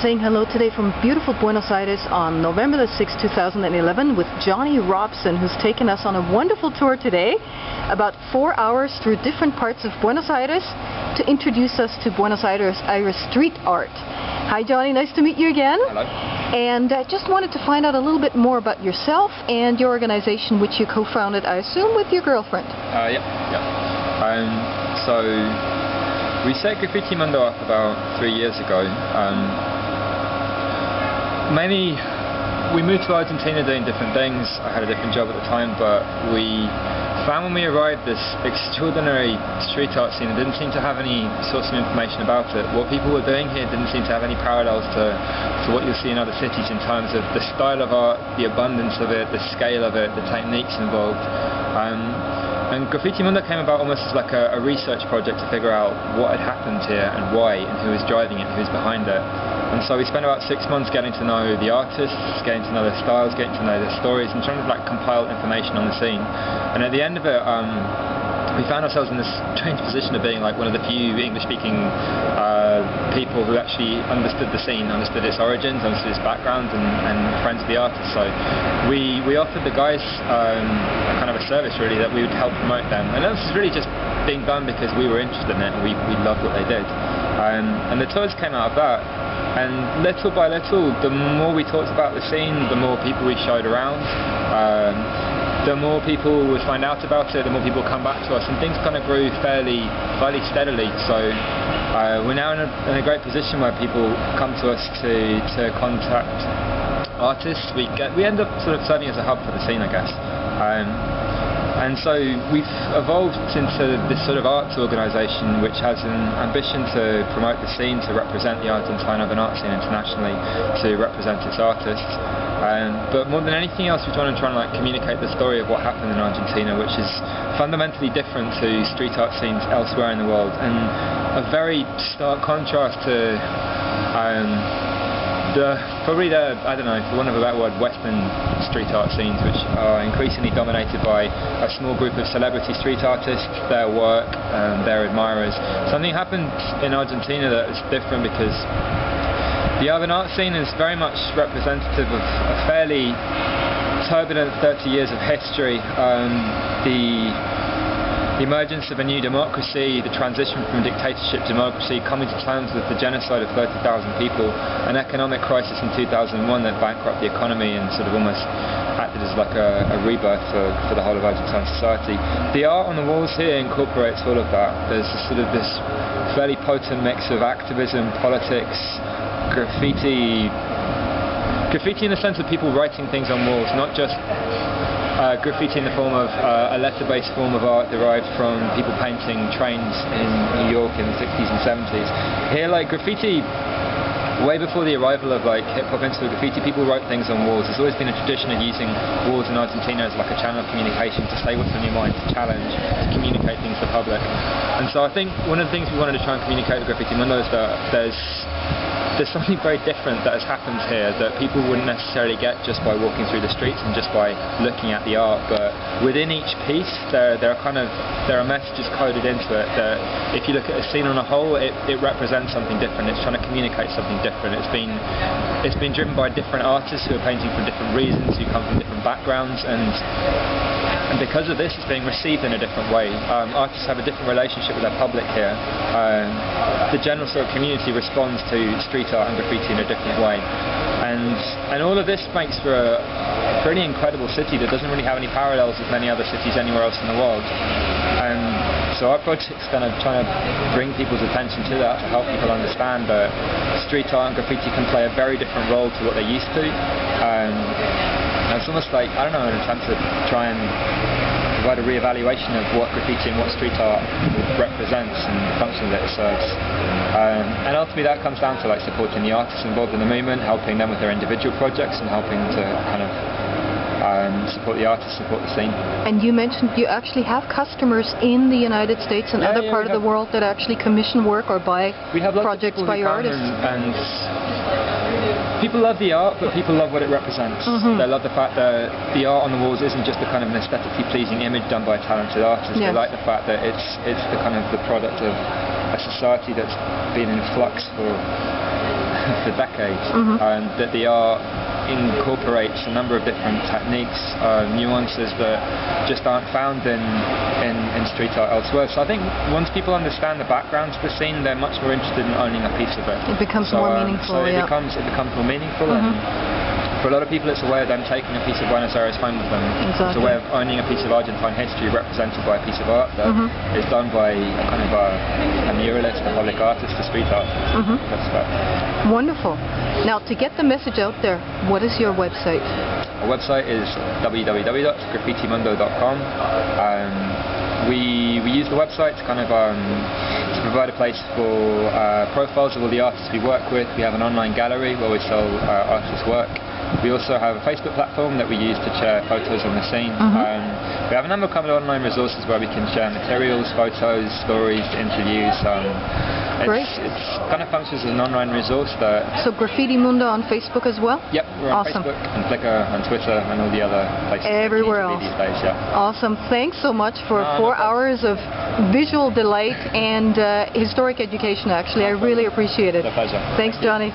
saying hello today from beautiful Buenos Aires on November the 6th, 2011 with Johnny Robson, who's taken us on a wonderful tour today, about 4 hours through different parts of Buenos Aires to introduce us to Buenos Aires street art. Hi Johnny, nice to meet you again. Hello. And I just wanted to find out a little bit more about yourself and your organization, which you co-founded, I assume, with your girlfriend. Yeah. So we set Graffiti Mundo up about 3 years ago. Mainly, we moved to Argentina doing different things. I had a different job at the time, but we found when we arrived this extraordinary street art scene that didn't seem to have any source of information about it. What people were doing here didn't seem to have any parallels to what you'll see in other cities in terms of the style of art, the abundance of it, the scale of it, the techniques involved. And Graffiti Mundo came about almost as like a research project to figure out what had happened here and why, and who was driving it, who was behind it. And so we spent about 6 months getting to know the artists, getting to know their styles, getting to know their stories, and trying to like compile information on the scene. And at the end of it, we found ourselves in this strange position of being like one of the few English-speaking people who actually understood the scene, understood its origins, understood its background, and friends of the artists. So we offered the guys a kind of a service really that we would help promote them. And this was really just being done because we were interested in it and we loved what they did. And the tours came out of that. And little by little, the more we talked about the scene, the more people we showed around, the more people would find out about it, the more people come back to us, and things kind of grew fairly steadily. So we're now in a great position where people come to us to contact artists. We end up sort of serving as a hub for the scene, I guess. And so we've evolved into this sort of arts organisation which has an ambition to promote the scene, to represent the Argentine urban art scene internationally, to represent its artists. But more than anything else, we want to try and like communicate the story of what happened in Argentina, which is fundamentally different to street art scenes elsewhere in the world, and a very stark contrast to I don't know, for want of a better word, Western street art scenes, which are increasingly dominated by a small group of celebrity street artists, their work, their admirers. Something happened in Argentina that is different because the urban art scene is very much representative of a fairly turbulent 30 years of history. The emergence of a new democracy, the transition from dictatorship to democracy, coming to terms with the genocide of 30,000 people, an economic crisis in 2001 that bankrupted the economy and sort of almost acted as like a rebirth for the whole of Argentine society. The art on the walls here incorporates all of that. There's sort of this fairly potent mix of activism, politics, graffiti in the sense of people writing things on walls, not just graffiti in the form of a letter-based form of art derived from people painting trains in New York in the 60s and 70s. Here, like graffiti, way before the arrival of like hip-hop into graffiti, people wrote things on walls. There's always been a tradition of using walls in Argentina as like a channel of communication, to say what's on your mind, to challenge, to communicate things to the public. And so I think one of the things we wanted to try and communicate with Graffiti Mundo is that there's something very different that has happened here that people wouldn't necessarily get just by walking through the streets and just by looking at the art. But within each piece, there are messages coded into it that, if you look at a scene on a whole, it represents something different. It's trying to communicate something different. It's been driven by different artists who are painting for different reasons, who come from different backgrounds, and because of this, it's being received in a different way. Artists have a different relationship with their public here. The general sort of community responds to street art and graffiti in a different way. And all of this makes for a pretty incredible city that doesn't really have any parallels with many other cities anywhere else in the world. And so our project's kind of trying to bring people's attention to that, to help people understand that street art and graffiti can play a very different role to what they're used to. And it's almost like, I don't know, an attempt to try and provide a re-evaluation of what graffiti and what street art represents and the function that it serves. And ultimately that comes down to like supporting the artists involved in the movement, helping them with their individual projects, and helping to kind of support the artists, support the scene. And you mentioned you actually have customers in the United States and other part of the world that actually commission work or buy projects by your artists. And people love the art, but people love what it represents. They love the fact that the art on the walls isn't just a kind of an aesthetically pleasing image done by a talented artist. They like the fact that it's the kind of the product of a society that's been in flux for for decades, that the art incorporates a number of different techniques, nuances that just aren't found in street art elsewhere. So I think once people understand the background to the scene, they're much more interested in owning a piece of it. It becomes more meaningful. So it becomes more meaningful. And for a lot of people, it's a way of them taking a piece of Buenos Aires home with them. Exactly. It's a way of owning a piece of Argentine history represented by a piece of art that is done by a kind of a muralist, a public artist, a street artist. Wonderful. Now, to get the message out there, what is your website? Our website is www.graffitimundo.com. We use the website to kind of to provide a place for profiles of all the artists we work with. We have an online gallery where we sell artists' work. We also have a Facebook platform that we use to share photos on the scene. We have a number of kind of online resources where we can share materials, photos, stories, interviews. It's kind of functions as an online resource. So Graffiti Mundo on Facebook as well? Yep, we're on Facebook and Flickr and Twitter and all the other places. Everywhere else. These days, yeah. Awesome. Thanks so much for 4 hours of visual delight and historic education, actually. I really appreciate it. It's a pleasure. Thanks, Johnny.